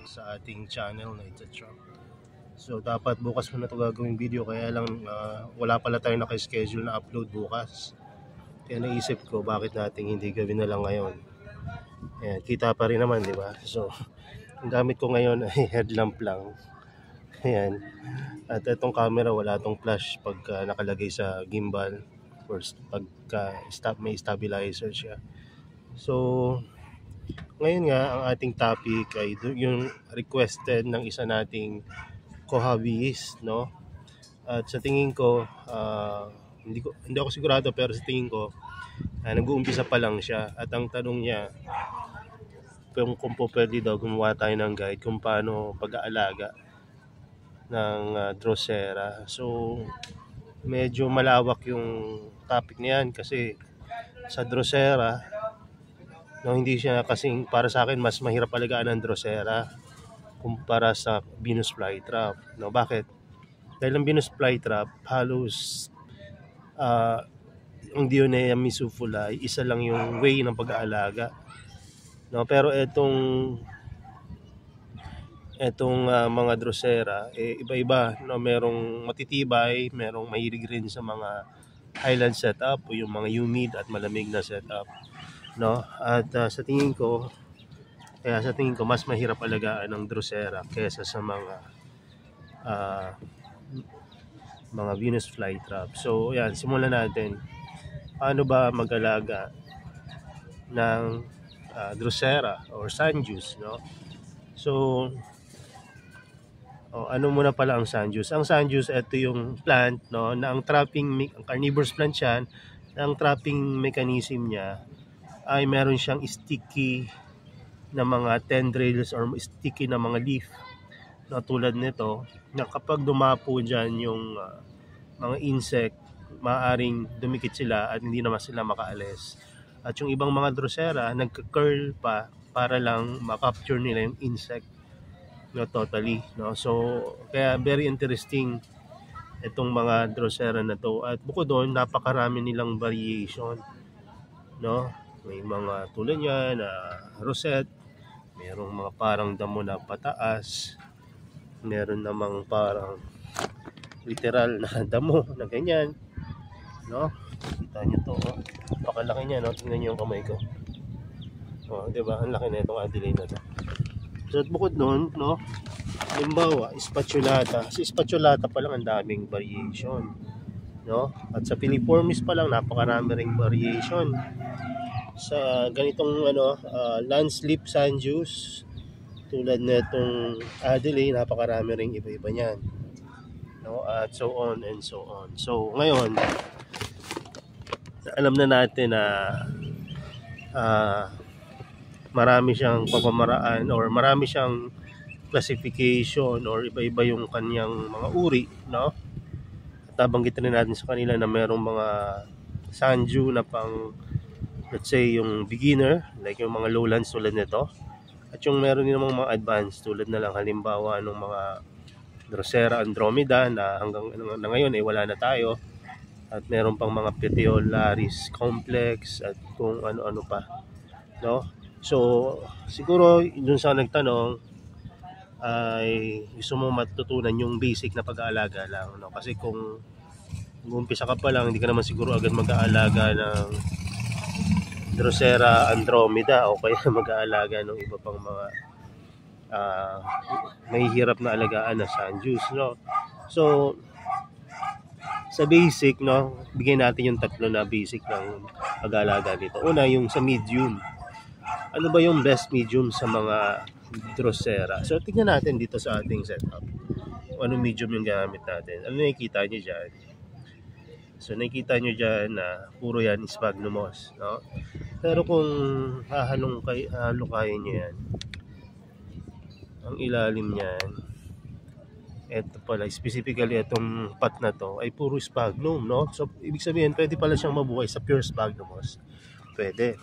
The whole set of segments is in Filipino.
back sa ating channel na It's a Truck. So dapat bukas mo na ito gagawing video, kaya lang wala pala tayo naka-schedule na upload bukas. Kaya naisip ko bakit natin hindi gawin na lang ngayon. Ayan, kita pa rin naman, di ba? So ang gamit ko ngayon ay headlamp lang. Ayan. At itong camera wala itong flash pagka nakalagay sa gimbal or pagka may stabilizer siya. So ngayon nga ang ating topic ay yung requested ng isa nating co-hobbyist, no? At sa tingin ko, hindi ako sigurado, pero sa tingin ko nag-uumpisa pa lang siya. At ang tanong niya kung po pwede daw gumawa tayo ng guide kung paano pag-aalaga ng Drosera. So medyo malawak yung topic niyan kasi sa Drosera, no, hindi siya kasing, para sa akin mas mahirap alagaan ng Drosera kumpara sa Venus flytrap, no? Bakit? Dahil ang Venus flytrap halos ang Dionea misufula ay isa lang yung way ng pag-aalaga, no? Pero etong mga Drosera iba-iba, no? Merong matitibay, merong mahilig rin sa mga highland setup o yung mga humid at malamig na setup, no? At sa tingin ko mas mahirap alagaan ng Drosera kaysa sa mga Venus flytrap. So yan, simulan natin. Paano ba mag-alaga ng Drosera or Sundews, no? So ano muna pala ang Sundews? Ang Sundews, ito yung plant, no, na ang carnivorous plant yan, na ang trapping mechanism niya ay meron siyang sticky na mga tendrils or sticky na mga leaf, na tulad nito, na kapag dumapo dyan yung mga insect, maaaring dumikit sila at hindi naman sila makaalis. At yung ibang mga Drosera nagka-curl pa para lang ma-capture nila yung insect, no, totally, no? So kaya very interesting itong mga Drosera na to. At bukod doon, napakarami nilang variation, no? May mga tulad niya na rosette, merong mga parang damo na pataas, meron namang parang literal na damo na ganyan, no? Kita nyo to, pakalaki niya, no? Tingnan nyo yung kamay ko, diba? Ang laki na itong Adelaide na to. So at bukod doon, no, halimbawa spatulata. Sa spatulata pa lang ang daming variation, no? At sa Piliformis pa lang napakarami ring variation. Sa ganitong landslip Sundews tulad nitong Adelaide, napakarami ring iba-iba niyan, no? At so on and so on. So ngayon, alam na natin na marami siyang pamamaraan or marami siyang classification or iba-iba yung kanyang mga uri, no? At nabanggit rin natin sa kanila na merong mga Sundew na pang, let's say, yung beginner, like yung mga lowlands tulad nito, at yung meron din mga advanced tulad na lang halimbawa ng mga Drosera Andromeda na hanggang na ngayon ay wala na tayo, at meron pang mga Petiolaris complex at kung ano-ano pa, no? So siguro dun sa nagtanong ay gusto mo matutunan yung basic na pag-aalaga lang, no? Kasi kung umpisa ka pa lang, hindi ka naman siguro agad mag-aalaga ng Drosera Andromeda o kaya mag-aalaga ng iba pang mga mahihirap na alagaan na Sundews, no? So sa basic, no, bigyan natin yung tatlo na basic ng pag-aalaga dito. Una, yung sa medium. Ano ba yung best medium sa mga Drosera? So tingnan natin dito sa ating setup ano medium yung gamit natin. Ano nakikita nyo dyan? So nakikita nyo dyan na puro yan sphagnumos, no? Pero kung halo kayo nyo yan, ang ilalim niyan, eto pala, specifically itong pot na to ay puro sphagnum, no? So ibig sabihin pwede pala siyang mabuhay sa pure sphagnumos. Pwede.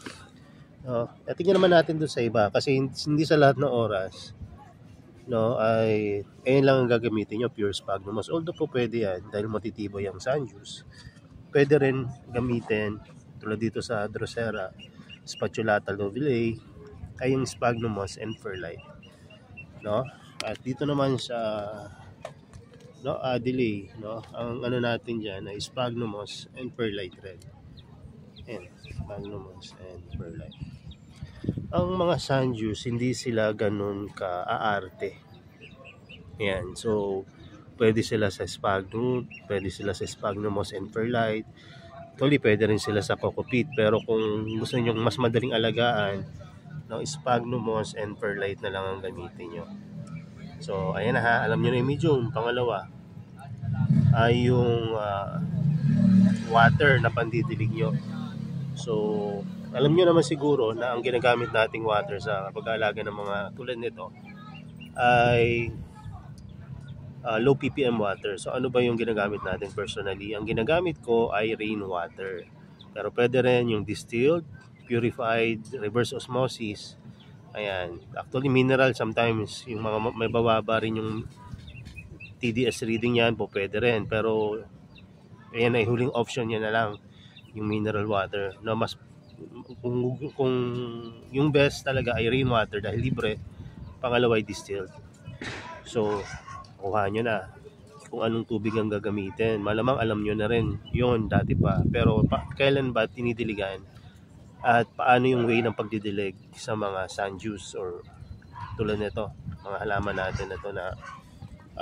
At tingnan naman natin doon sa iba kasi hindi sa lahat ng oras, no, ay ayun lang ang gagamitin nyo, pure sphagnumos. Although po pwede yan dahil matitibay ang Sundews. Pwede rin gamitin tulad dito sa Drosera Spatulata lovillae ay yung sphagnumos and perlite. no? At dito naman sa Adelaide, no, ang ano natin diyan ay Sphagnumos and Perlite red. Ayan, Sphagnumos and Perlite. Ang mga Sanjus, hindi sila ganun ka-aarte. Ayan, so pwede sila sa Sphagnum, pwede sila sa Sphagnumos and Perlite. Actually, pwede rin sila sa Coco Peat, pero kung gusto niyo mas madaling alagaan, no, Sphagnumos and Perlite na lang ang gamitin nyo. So, ayan na ha, alam nyo na yung medium. Pangalawa ay yung water na pandidilig nyo. So, alam nyo naman siguro na ang ginagamit nating water sa pag-aalaga ng mga tulad nito ay low ppm water. So, ano ba yung ginagamit natin personally? Ang ginagamit ko ay rainwater. Pero pwede rin yung distilled, purified, reverse osmosis. Ayan. Actually, mineral sometimes, yung mga may bababa rin yung TDS reading yan po, pwede rin. Pero, ayan ay huling option niya na lang, yung mineral water. No, mas, kung yung best talaga ay rainwater dahil libre, pangalawa ay distilled. So, kuha nyo na kung anong tubig ang gagamitin. Malamang alam nyo na rin yon dati pa. Pero, kailan ba tinidiligan? At paano yung way ng pagdidilig sa mga Sanjus or tulad nito, mga halaman natin na ito na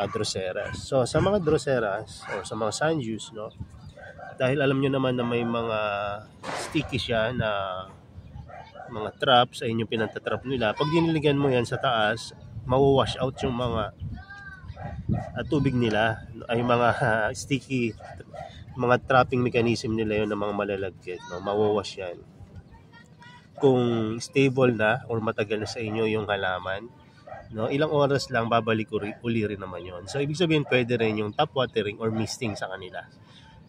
Droseras. So sa mga Droseras or sa mga Sanjus, no, dahil alam nyo naman na may mga sticky siya na mga trap sa inyong pinatatrap nila, pag diniligan mo yan sa taas, mawawash out yung mga tubig nila, ay mga sticky, mga trapping mechanism nila yun ng mga malalagkit, no, mawawash yan. Kung stable na or matagal na sa inyo yung halaman, no, ilang oras lang babalik uli rin naman yon. So ibig sabihin pwede rin yung top watering or misting sa kanila.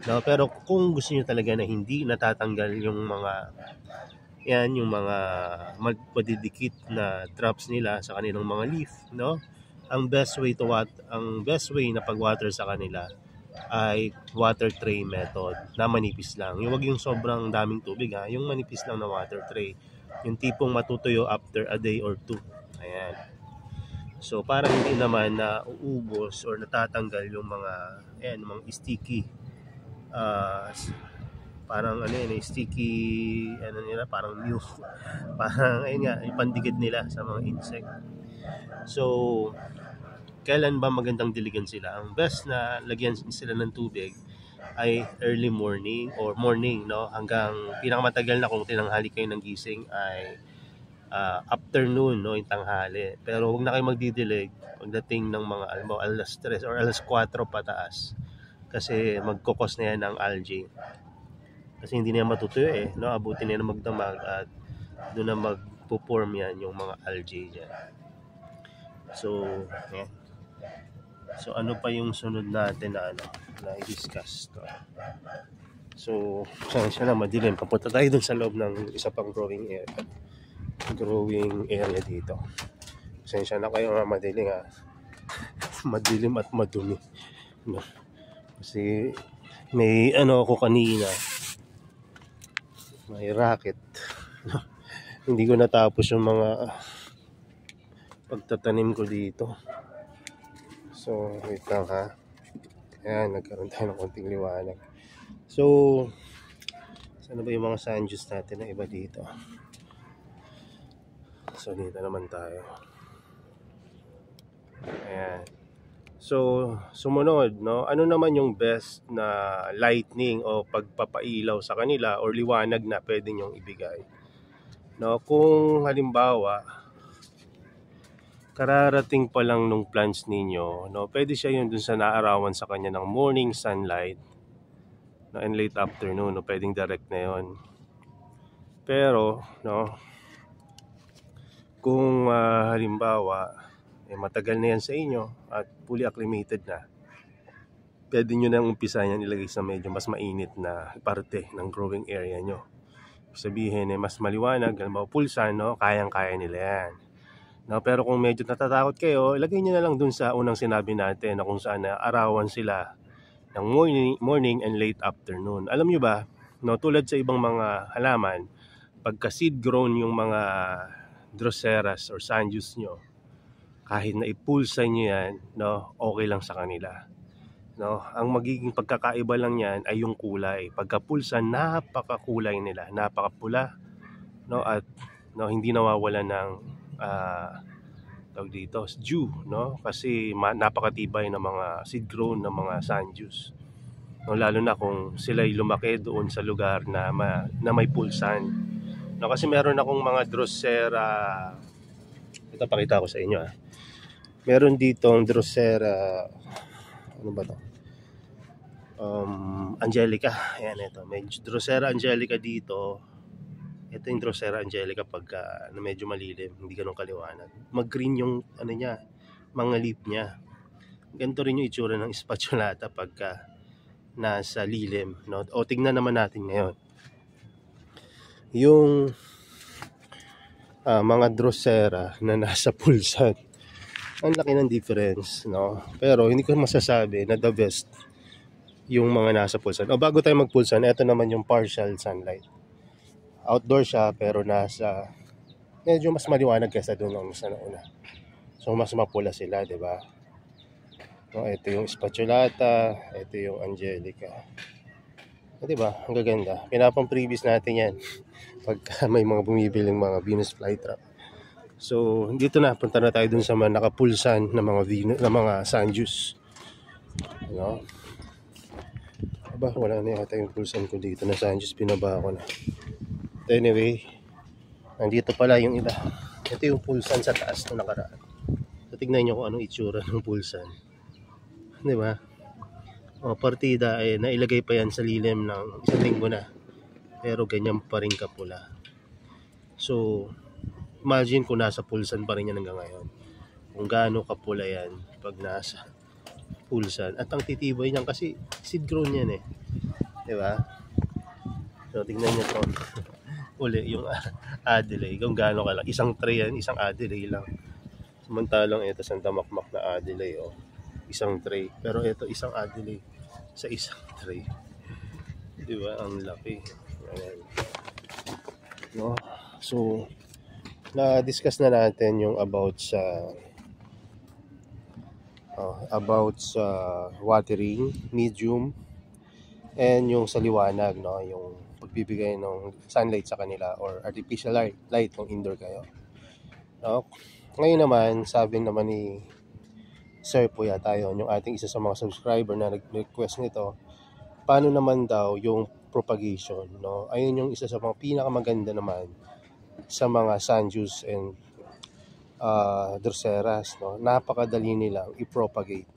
No, pero kung gusto niyo talaga na hindi natatanggal yung mga yung mga magpadidikit na traps nila sa kanilang mga leaf, no? Ang best way na pag-water sa kanila ay water tray method na manipis lang. Yung wag yung sobrang daming tubig ha, yung manipis lang na water tray. Yung tipong matutuyo after a day or two. Ayan. So para hindi naman na uubos or natatanggal yung mga mga sticky parang sticky nila, parang new parang ipandikit nila sa mga insect. So kailan ba magandang diligan sila? Ang best na lagyan sila ng tubig ay early morning or morning, no? Hanggang pinakamatagal na kung tinanghali kayo ng gising ay afternoon, no? Yung tanghali. Pero huwag na kayo magdidilig pagdating ng mga alas 3 or alas 4 pataas. Kasi magkukos na yan ng algae. Kasi hindi na yan matutuyo no? Abutin na yan magdamag at doon na magpo-form yan yung mga algae dyan. So, yan. So ano pa yung sunod natin na i-discuss to. So, siya na madilim. Papunta tayo dun sa loob ng isa pang growing area dito. Pasensya na kayo madilim madilim at madumi. No? Kasi may ako kanina. May racket. Hindi ko natapos yung mga pagtatanim ko dito. So, wait lang ha. Ayan, nagkaroon tayo ng konting liwanag. So, saan ba yung mga Sanjus natin na iba dito? So, dito naman tayo. Ayan. So, sumunod, no? Ano naman yung best na lightning o pagpapailaw sa kanila or liwanag na pwede nyong ibigay? No, kung halimbawa, kararating pa lang nung plants ninyo, no, pwede siya yun dun sa naarawan sa kanya ng morning sunlight, no, and late afternoon, no, pwedeng direct na yun. Pero, no, kung halimbawa, matagal na yan sa inyo at fully acclimated na, pwede nyo nang umpisa yan ilagay sa medyo mas mainit na parte ng growing area nyo. Sabihin mas maliwanag, halimbawa pulsan, no, kayang-kaya nila yan. No, pero kung medyo natatakot kayo, ilagay nyo na lang dun sa unang sinabi natin na kung saan arawan sila ng morning and late afternoon. Alam nyo ba, no, tulad sa ibang mga halaman, pagka seed grown yung mga Droseras or Sanjus nyo, kahit na ipulsa nyo yan, no, okay lang sa kanila. No, ang magiging pagkakaiba lang yan ay yung kulay. Pagkapulsa, napakakulay nila, napakapula, no, at no, hindi nawawala ng tawag dito, dew, no, kasi napakatibay ng mga seed grown ng mga San-Jus. No, lalo na kung sila'y lumaki doon sa lugar na may pulsan. No, kasi meron akong mga Drosera, ito pakita ko sa inyo. Meron ditong Drosera, ano ba to? Angelica. Ayan, ito. May Drosera Angelica dito. Ito yung Drosera Angelica pagka medyo malilim, hindi ganun kaliwanag. Mag-green yung ano niya, mga leaf niya. Ganito rin yung itsura ng spatulata pagka nasa lilim, no? O tingnan naman natin ngayon yung mga Drosera na nasa pulsan. Ang laki ng difference, no? Pero hindi ko masasabi na the best yung mga nasa pulsan. O bago tayo magpulsan, ito naman yung partial sunlight. Outdoor siya pero nasa medyo mas maliwanag kaysa doon ang sa nauna. So mas mapula sila, 'di ba? No, ito yung spatulata, ito yung Angelica. 'Di ba? Ang gaganda. Pinapang-previous natin 'yan pagka may mga bumibiling mga Venus flytrap. So dito na, punta na tayo dun sa mga nakapulsan na mga mga San-Jus. No? Aba, wala na yata yung pulsan ko dito na San-Jus, pinaba ko na. Anyway, nandito pala yung iba. Ito yung pulsan sa taas na nakaraan. So tignan nyo kung anong itsura ng pulsan. 'Di ba? O, partida ay nailagay pa yan sa lilim ng isang linggo na. Pero ganyan pa rin kapula. So, imagine kung nasa pulsan pa rin yan hanggang ngayon. Kung gaano kapula yan pag nasa pulsan. At ang titibay niyan kasi seed grown yan eh. 'Di ba? So, tingnan niyo to. Uli yung Adelaide. Kung gaano ka lang. Isang tray yan, isang Adelaide lang. Samantalang ito Santa Makmak na Adelaide, oh. Isang tray. Pero ito isang Adelaide sa isang tray. Di ba? Ang laki. Ayan. No? So, na-discuss na natin yung about sa watering, medium, and yung sa liwanag, no? Yung pagbibigay ng sunlight sa kanila or artificial light kung indoor kayo. No? Ngayon naman, sabi naman ni Sir po yata yun, yung ating isa sa mga subscriber na nag-request nito, paano naman daw yung propagation, no? Ayun yung isa sa mga pinakamaganda naman sa mga San-Jus and Droseras, no? Napakadali nilang i-propagate,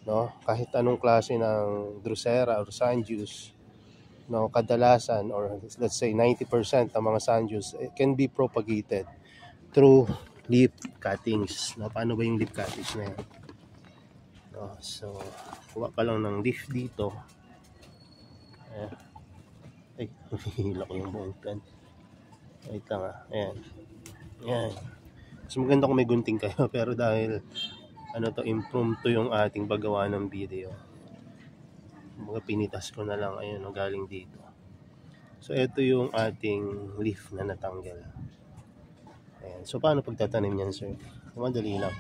no? Kahit anong klase ng Drosera or San-Jus, no, kadalasan or let's say 90% ng mga San-Jus can be propagated through leaf cuttings. No? Paano ba yung leaf cuttings na yan? No, so, kuha ka lang ng leaf dito. Ay, hihila ko yung buong plant. Wait lang ayan. Ayan. Mas maganda kung may gunting kayo, pero dahil impromptu yung ating paggawa ng video, mga pinitas ko na lang, ayun, galing dito. So, ito yung ating leaf na natanggal. Ayan. So, paano pagtatanim yan, sir? Madali lang.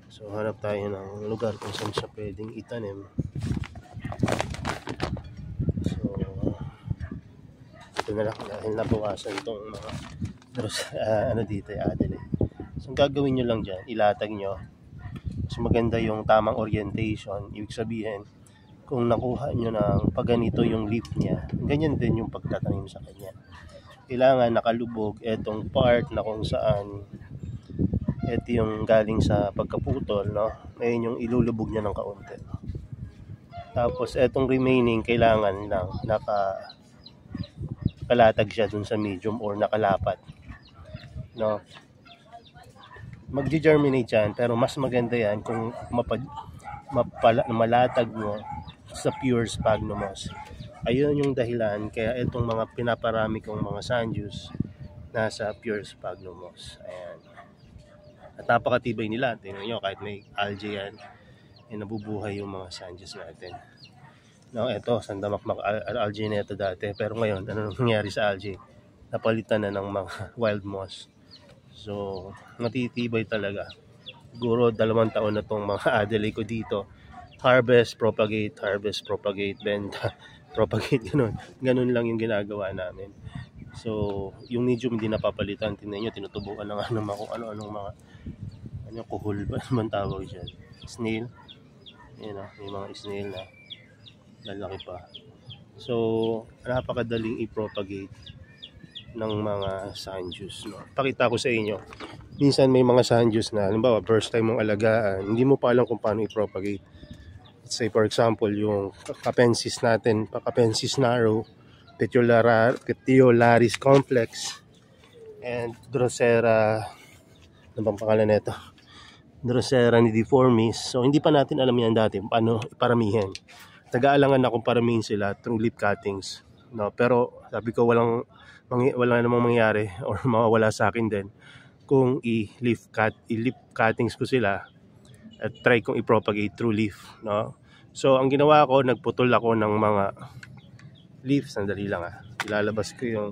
So, hanap tayo ng lugar kung saan siya pwedeng itanim. So, ito na lang dahil nabawasan itong mga dito, Adelaide. So, ang gagawin nyo lang dyan, ilatag nyo. Mas maganda yung tamang orientation. Ibig sabihin, kung nakuha nyo ng pagganito yung leaf niya, ganyan din yung pagtatanim sa kanya. Kailangan nakalubog etong part na kung saan ito yung galing sa pagkaputol, no? Ngayon yung ilulubog niya ng kaunti. Tapos etong remaining kailangan lang nakalatag siya dun sa medium or nakalapat, no? Magge-germinate yan, pero mas maganda yan kung malatag mo sa pure sphagnum moss. Ayun yung dahilan kaya itong mga pinaparami kong mga San-Jus nasa pure sphagnum moss. Ayan. At napakatibay nila. Tingnan nyo, kahit may algae yan, nabubuhay yung mga San-Jus natin. No, ito, Santa Makmak algae na ito dati. Pero ngayon, ano nangyari sa algae? Napalitan na ng mga wild moss. So, matitibay talaga siguro 2 taon na tong mga adelay ko dito. Harvest, propagate, benta, propagate, ganun lang yung ginagawa namin. So yung medium hindi napapalitan. Tingnan nyo, tinutubukan na nga naman kung ano-anong mga kuhol ba naman tawag dyan, snail. Yan, may mga snail na lalaki pa. So napakadaling i-propagate ng mga sundews, Pakita ko sa inyo. Minsan may mga sundews na, halimbawa first time mong alagaan, hindi mo pa alam kung paano i-propagate. Let's say for example, yung Capensis natin, Capensis narrow, Petiolaris complex, and Drosera, ano bang pangalan nito? Drosera nidiformis. So hindi pa natin alam yan dati paano iparamihin. Nag-aalangan na kung paramihin sila through leaf cuttings, pero sabi ko wala namang mangyari or mawawala sa akin din kung i-leaf cuttings ko sila at try kong i-propagate through leaf, So ang ginawa ko, nagputol ako ng mga leaf. Sandali lang, ilalabas ko yung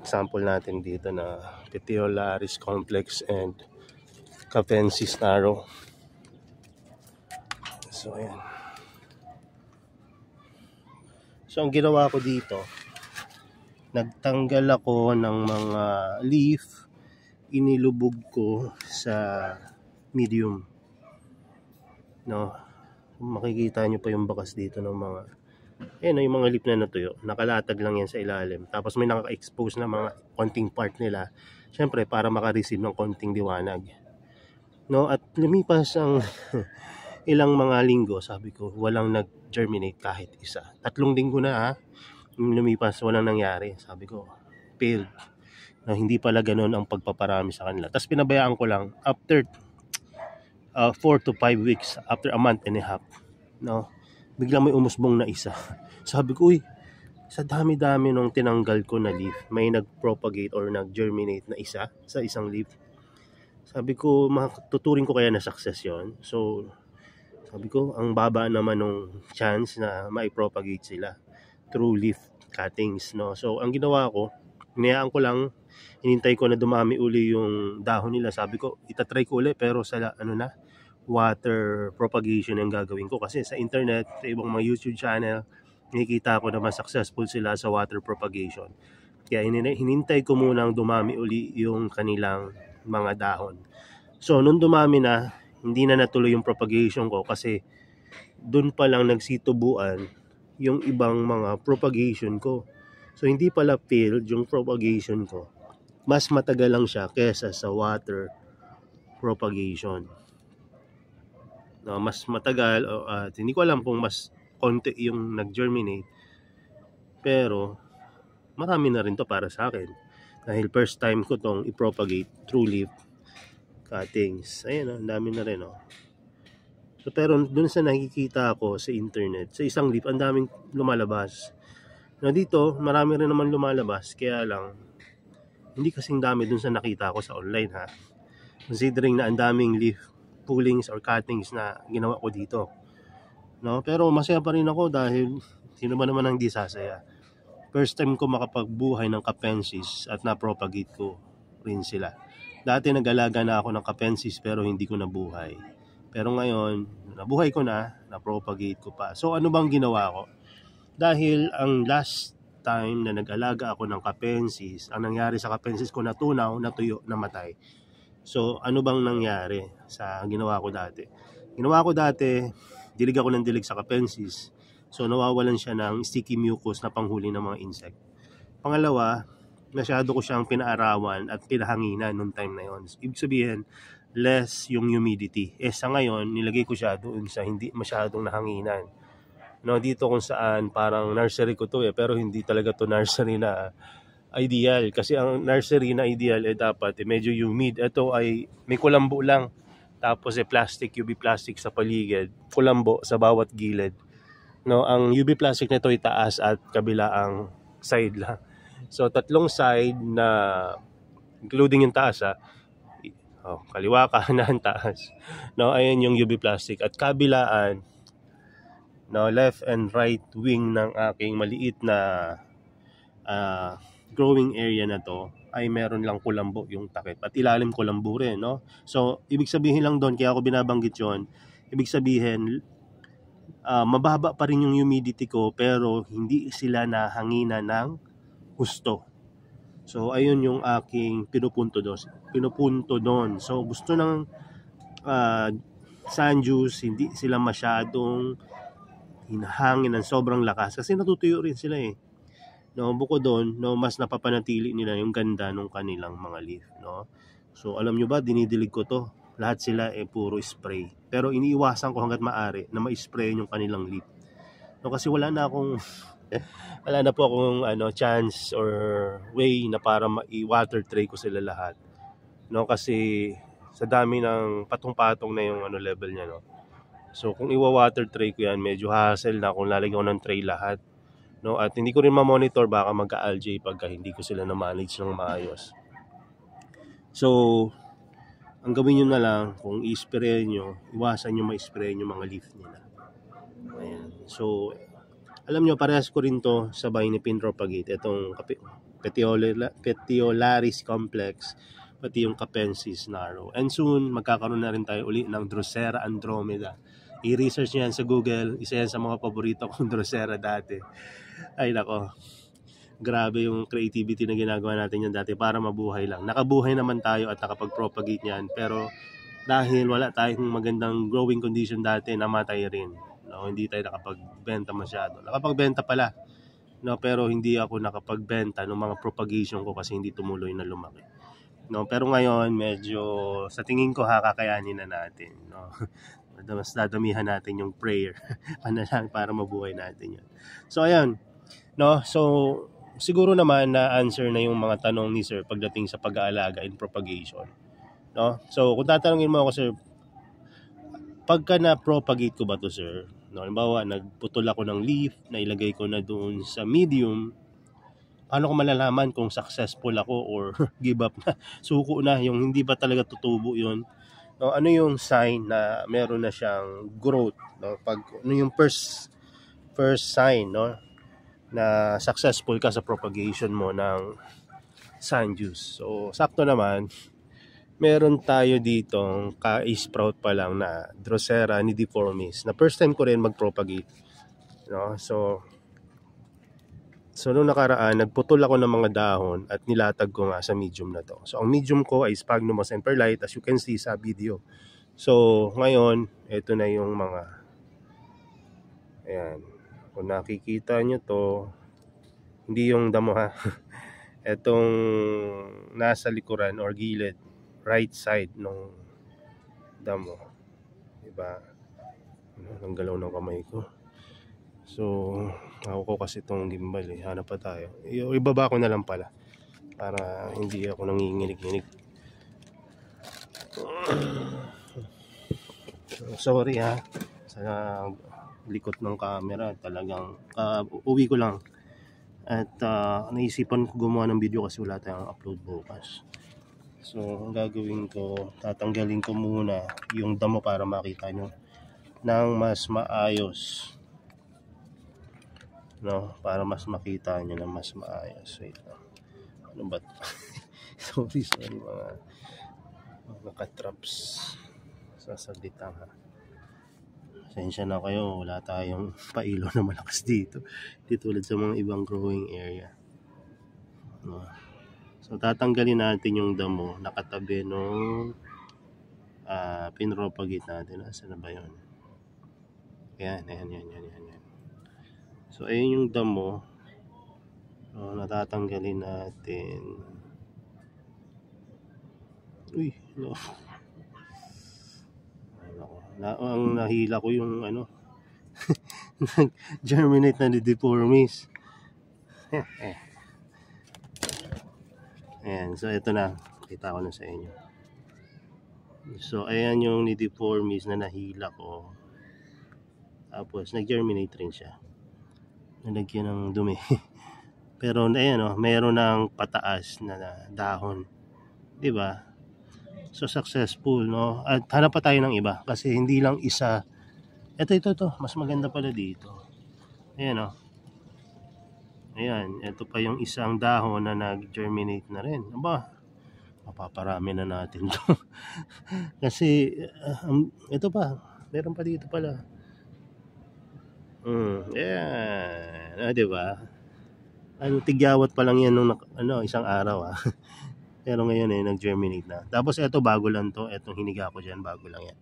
sample natin dito na Petiolaris complex and Capensis narrow. So ayan. So ang ginawa ko dito, nagtanggal ako ng mga leaf, inilubog ko sa medium, makikita nyo pa yung bakas dito ng mga yung mga leaf na natuyo, nakalatag lang yan sa ilalim, tapos may naka-expose na mga konting part nila, syempre para maka-receive ng konting liwanag, at lumipas ang ilang mga linggo, sabi ko walang nag-germinate kahit isa. 3 linggo na lumipas, walang nangyari. Sabi ko, failed. Hindi pala ganun ang pagpaparami sa kanila. Tapos pinabayaan ko lang after 4 to 5 weeks, after a month and a half, biglang may umusbong na isa. Sabi ko, sa dami-dami nung tinanggal ko na leaf, may nag-propagate or nag-germinate na isa sa isang leaf. Sabi ko, tuturing ko kaya na success yon. So sabi ko, ang baba naman nung chance na mai-propagate sila through leaf cuttings, So ang ginawa ko, hinayaan ko lang, hinintay ko na dumami uli yung dahon nila. Sabi ko, itatry ko uli, pero sa water propagation yung gagawin ko, kasi sa internet, sa ibang mga YouTube channel, nakikita ko naman successful sila sa water propagation. Kaya hinintay ko munang dumami uli yung kanilang mga dahon. So nung dumami na, hindi na natuloy yung propagation ko kasi doon pa lang nagsitubuan yung ibang mga propagation ko. So hindi pala failed yung propagation ko. Mas matagal lang siya kesa sa water propagation. Mas matagal, hindi ko alam kung mas konti yung nag-germinate, pero marami na rin to para sa akin dahil first time ko tong i-propagate through leaf cuttings. Ayan, ang dami na rin. So, pero dun sa nakikita ko sa internet, sa isang leaf, ang daming lumalabas. Dito, marami rin naman lumalabas, kaya lang hindi kasing dami dun sa nakita ko sa online, considering na ang daming leaf pullings or cuttings na ginawa ko dito, pero masaya pa rin ako dahil sino ba naman ang di sasaya. First time ko makapagbuhay ng Capensis at na-propagate ko rin sila. Dati nag-alaga na ako ng Capensis pero hindi ko nabuhay. Pero ngayon, nabuhay ko na, na-propagate ko pa. So ano bang ginawa ko? Dahil ang last time na nag-alaga ako ng Capensis, ang nangyari sa Capensis ko, natunaw, natuyo, namatay. So ano bang nangyari sa ginawa ko dati? Ginawa ko dati, dilig ako ng dilig sa Capensis. So nawawalan siya ng sticky mucus na panghuli ng mga insect. Pangalawa, masyado ko siyang pinaarawan at pinahanginan noong time na yon. Ibig sabihin, less yung humidity. Sa ngayon, nilagay ko siya doon sa hindi masyadong nahanginan. Dito kung saan parang nursery ko to pero hindi talaga to nursery na ideal. Kasi ang nursery na ideal dapat medyo humid. Ito ay may kulambo lang. Tapos plastic, UV plastic sa paligid. Kulambo sa bawat gilid. Ang UV plastic nito ay taas at kabilaang side lang. So 3 side na including yung taas kaliwa, kanan, taas. Ayan yung UV plastic at kabilaan left and right wing ng aking maliit na growing area na to ay meron lang kulambo yung takip at ilalim kulambo rin, no? So ibig sabihin lang doon, kaya ako binabanggit yon, ibig sabihin mababa pa rin yung humidity ko pero hindi sila nahanginan ng husto. So ayun yung aking pinupunto doon. So gusto ng sand dunes, hindi sila masyadong hinahangin ng sobrang lakas kasi natutuyo rin sila eh. No, bukod doon, no, mas napapanatili nila yung ganda ng kanilang mga leaf, no. So alam nyo ba, dinidilig ko to. Lahat sila puro spray. Pero iniiwasan ko hangga't maaari na ma-spray yung kanilang leaf. No, kasi wala na po akong chance or way na para ma-water tray ko sila lahat. No, kasi sa dami ng patong-patong na yung level niya, no. So kung iwa-water tray ko yan, medyo hassle na kung lalagyan ko ng tray lahat. No, at hindi ko rin ma-monitor, baka magka-algae pagka hindi ko sila na-manage ng maayos. So, ang gawin nyo na lang, kung i-spray nyo, iwasan nyo ma-spray yung mga leaf nila. Ayan. So, alam nyo, parehas ko rin to sabay ni Pinropagate. Itong Petiolaris complex, pati yung Capensis narrow. And soon, magkakaroon na rin tayo uli ng Drosera andromeda. I-research nyo yan sa Google. Isa yan sa mga paborito kong Drosera dati. Ay nako, grabe yung creativity na ginagawa natin yan dati para mabuhay lang. Nakabuhay naman tayo at nakapag-propagate yan, pero dahil wala tayong magandang growing condition dati, namatay rin. No, hindi tayo nakapagbenta masyado. Nakapagbenta pala, no, pero hindi ako nakapagbenta ng mga propagation ko kasi hindi tumuloy na lumaki. No, pero ngayon medyo sa tingin ko kakayanin na natin, no. Mas dadamihan natin yung prayer para mabuhay natin yun. So ayan, no, so siguro naman na answer na yung mga tanong ni sir pagdating sa pag-aalaga and propagation, no. So kung tatanungin mo ako, sir, pagka na-propagate ko ba to, sir, no, halimbawa nagputol ako ng leaf, nailagay ko na doon sa medium, paano ko malalaman kung successful ako or give up na, suko na, yung hindi ba talaga tutubo yun? No, ano yung sign na meron na siyang growth, no? Pag ano yung first sign, no, na successful ka sa propagation mo ng sand dunes. So sakto naman, meron tayo ditong ka-sprout pa lang na Drosera nidiformis na first time ko rin mag-propagate, no? So nung nakaraan, nagputol ako ng mga dahon at nilatag ko nga sa medium na to. So ang medium ko ay Sphagnum semperlite, as you can see sa video. So ngayon, ito na yung mga, ayan, kung nakikita nyo to, hindi yung damo ha, etong nasa likuran or gilid, right side nung damo, diba? Ang galaw ng kamay ko. So ako ko kasi itong gimbal hanap pa tayo. Ibaba ko na lang pala para hindi ako nanginginig-nginig. Sorry ha sa likot ng camera, talagang uwi ko lang at naisipan ko gumawa ng video kasi wala tayong upload bukas. So ang gagawin ko, tatanggalin ko muna yung damo para makita nyo ng mas maayos, no, para mas makita nyo na mas maayos. Wait lang, ano ba sorry mga katraps, sasagditan ha, pasensya na kayo, wala tayong pailo na malakas dito, di tulad sa mga ibang growing area, no. So tatanggalin natin yung damo nakatabi nung pinropagate natin. Nasaan na ba yun? Yan. So ayun yung damo, no, natatanggalin natin. Uy, no. Ang nahila ko yung germinate na nidiformis. Ayan, so ito na, kita ko na sa inyo. So ayan yung nidiformis na nahila ko, tapos nag-germinate rin siya, nalagyan ng dumi. Pero ayan, meron ng pataas na dahon, diba? So successful, no? At hanap pa tayo ng iba kasi hindi lang isa. Ito, mas maganda pala dito. Ayan, Ayan, ito pa yung isang dahon na nag-germinate na rin. Aba, mapaparami na natin to. Kasi, ito pa, meron pa dito pala. Ayan, di ba? Tigyawat pa lang yan nung isang araw Pero ngayon nag-germinate na. Tapos ito bago lang to, etong hiniga ko diyan, bago lang yan.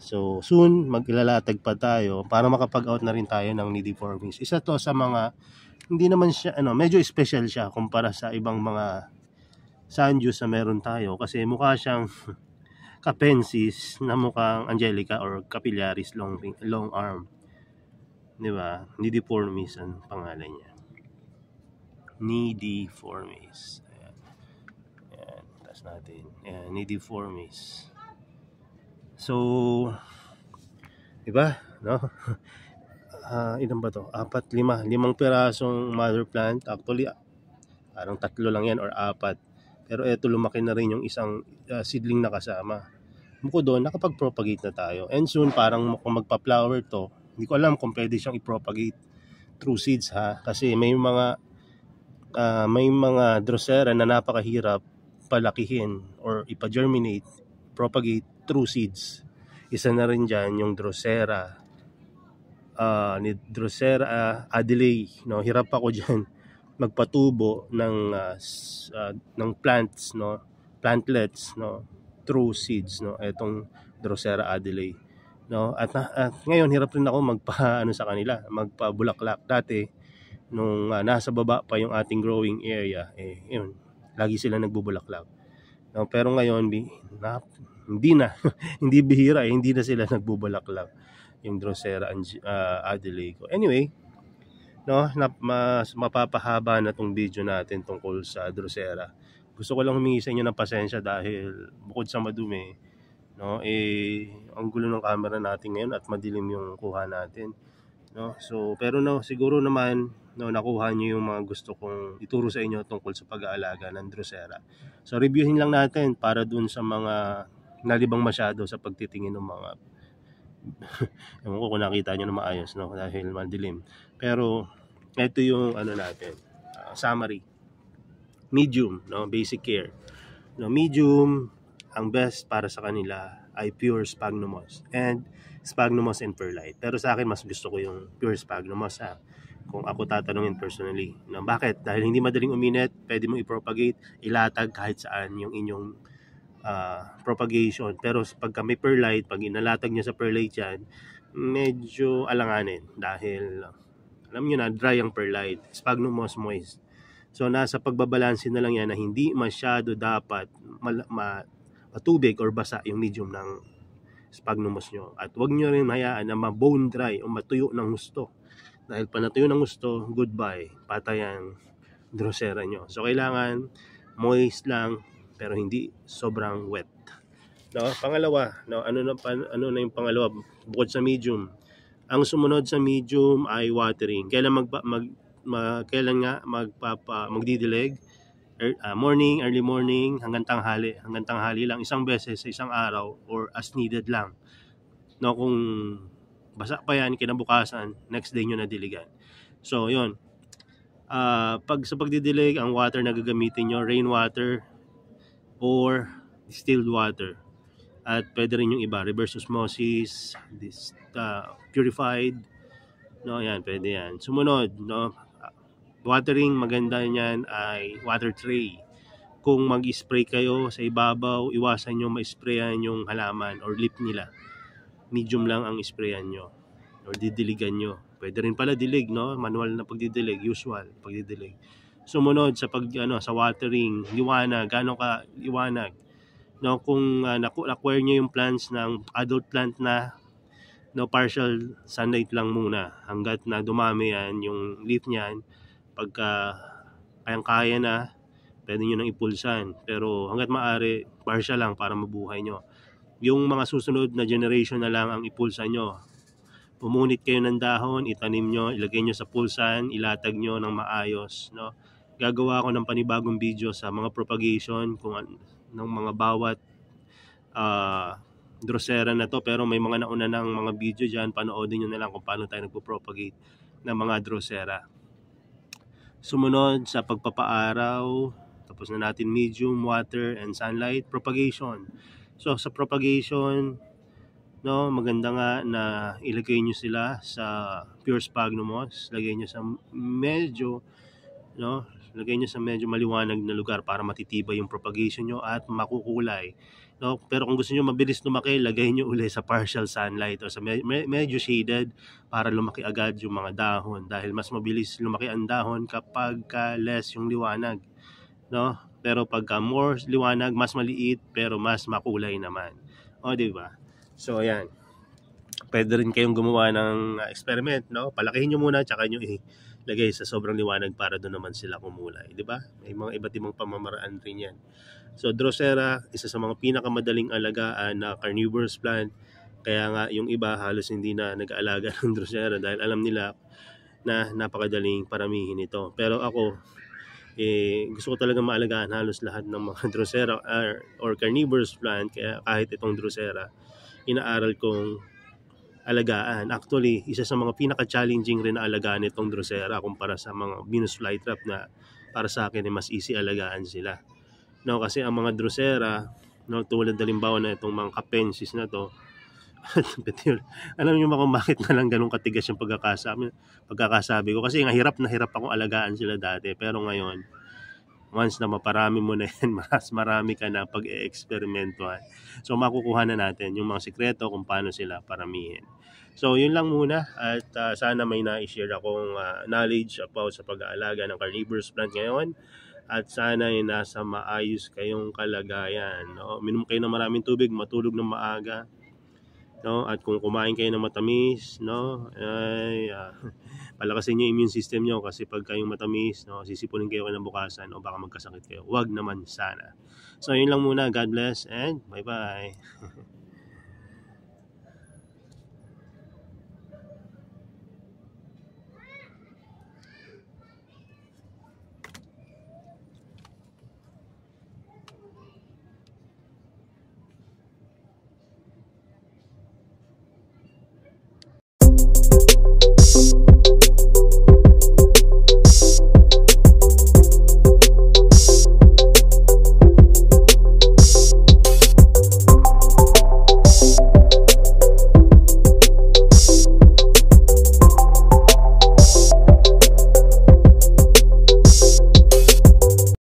So soon maglalatag pa tayo para makapag-out na rin tayo ng nidiformis. Isa to sa mga hindi naman siya medyo special siya kumpara sa ibang mga Sanjus na meron tayo kasi mukha siyang Capensis na mukhang Angelica or Capillaris long arm. 'Di ba? Nidiformis ang pangalan niya. Nidiformis. Ayan. Ayan, taas natin. Ayan, nidiformis. So, 'di ba? No? Ilan ba to? 5 pirasong mother plant. Actually, parang 3 lang yan or 4. Pero eto lumaki na rin yung isang seedling na kasama. Bukod doon, nakapag-propagate na tayo. And soon, parang kung magpa-flower to, hindi ko alam kung pwede siyang i-propagate through seeds kasi may mga Drosera na napakahirap palakihin or ipa-germinate, propagate through seeds. Isa na rin dyan yung Drosera ni Drosera Adelaide, no? Hirap ako dyan magpatubo ng plants, no? Plantlets, no? Through seeds, no? Etong Drosera Adelaide, no? At ngayon hirap rin ako sa kanila, magpabulaklak. Dati nung nasa baba pa yung ating growing area, yun, lagi sila nagbubulaklak. No? Pero ngayon hindi na hindi bihira, hindi na sila nagbubulaklak yung Drosera Adelaide ko. Anyway, no, mas mapapahaba na tong video natin tungkol sa Drosera. Gusto ko lang humingi sa inyo ng pasensya dahil bukod sa madumi, no, ang gulo ng camera natin ngayon at madilim yung kuha natin, no. So, pero siguro naman nakuha niyo yung mga gusto kong ituro sa inyo tungkol sa pag-aalaga ng Drosera. So, reviewin lang natin para dun sa mga nalibang masyado sa pagtitingin ng mga ewan ko kung nakita nyo na maayos, no, dahil madilim. Pero ito yung natin, summary. Medium, no, basic care. No, medium, ang best para sa kanila ay pure sphagnumos and perlite. Pero sa akin mas gusto ko yung pure sphagnumos kung ako tatanungin personally. No, bakit? Dahil hindi madaling uminit, pwede mong i-propagate, ilatag kahit saan yung inyong propagation. Pero pagka may perlite, pag inalatag nyo sa perlite yan, medyo alanganin dahil alam nyo na, dry ang perlite, sphagnumos moist. So nasa pagbabalansin na lang yan na hindi masyado dapat matubig or basa yung medium ng sphagnumos nyo. At huwag nyo rin hayaan na ma-bone dry o matuyo ng gusto. Dahil pa natuyo ng gusto, goodbye, patay ang Drosera nyo. So kailangan moist lang pero hindi sobrang wet. No, pangalawa, no, ano na yung pangalawa bukod sa medium? Ang sumunod sa medium ay watering. Kailan magdidilig? Morning, early morning hanggang tanghali lang, isang beses sa isang araw or as needed lang. No, kung basa pa yan kinabukasan, next day nyo na diligan. So, yun. Pag sa pagdidilig, ang water na gagamitin nyo, rainwater or distilled water. At pwede rin yung iba, reverse osmosis, purified, no, yan, pwede yan. Sumunod, no, watering, maganda niyan ay water tray. Kung mag-spray kayo sa ibabaw, iwasan nyo ma-sprayan yung halaman or leaf nila. Medium lang ang sprayan nyo or didiligan nyo. Pwede rin pala dilig, no, manual na pagdidilig, usual pagdidilig. Sumunod sa sa watering, liwanag, gaano ka liwanag. No, kung acquire niyo yung plants ng adult plant na, no, partial sunlight lang muna hanggat na dumami yan yung leaf niyan. Pagka kayang-kaya na, pwede nyo nang ipulsan. Pero hanggat maaari, partial lang para mabuhay nyo. Yung mga susunod na generation na lang ang ipulsan nyo. Pumunit kayo ng dahon, itanim nyo, ilagay nyo sa pulsan, ilatag nyo ng maayos, no. Gagawa ako ng panibagong video sa mga propagation ng mga bawat Drosera na to, pero may mga nauna ng mga video dyan, panoodin nyo na lang kung paano tayo nagpo-propagate ng mga Drosera. Sumunod sa pagpapaaraw, tapos na natin medium, water, and sunlight. Propagation. So sa propagation, no, maganda nga na ilagay nyo sila sa pure sphagnum moss. Lagay nyo sa medyo, no, lagay nyo sa medyo maliwanag na lugar para matitibay yung propagation nyo at makukulay. No, pero kung gusto niyo mabilis lumaki, lagay niyo uli sa partial sunlight o sa medyo shaded para lumaki agad yung mga dahon, dahil mas mabilis lumaki ang dahon kapag less yung liwanag, no? Pero pagka more liwanag, mas maliit pero mas makulay naman. O, di ba? So ayan. Pwede rin kayong gumawa ng experiment, no? Palakihin niyo muna tsaka niyo ilagay sa sobrang liwanag para doon naman sila kumulay, di ba? May mga iba't ibang pamamaraan rin 'yan. So Drosera, isa sa mga pinakamadaling alagaan na carnivorous plant. Kaya nga yung iba halos hindi na nag-aalaga ng Drosera dahil alam nila na napakadaling paramihin ito. Pero ako, gusto ko talaga maalagaan halos lahat ng mga Drosera or carnivorous plant. Kaya kahit itong Drosera, inaaral kong alagaan. Actually, isa sa mga pinaka-challenging rin na alagaan itong Drosera kumpara sa mga Venus flytrap na para sa akin mas easy alagaan sila. No, kasi ang mga Drosera, no, tulad halimbawa na itong mga Capensis na to, alam niyo ba kung bakit na lang ganun katigas yung pagkakasabi ko? Kasi nga hirap na hirap akong alagaan sila dati, pero ngayon, once na maparami mo na yan, mas marami ka na pag-e-eksperimentuhan. So makukuha na natin yung mga sikreto kung paano sila paramihin. So yun lang muna, at sana may na-share akong knowledge about sa pag-aalaga ng carnivorous plant ngayon. At sana ay nasa maayos kayong kalagayan, no? Minom kayo ng maraming tubig, matulog ng maaga, no? At kung kumain kayo ng matamis, no, ay palakasin niyo immune system niyo, kasi pag kayong matamis, no, sisipunin kayo kinabukasan o baka magkasakit kayo. Wag naman sana. So yun lang muna. God bless and bye-bye.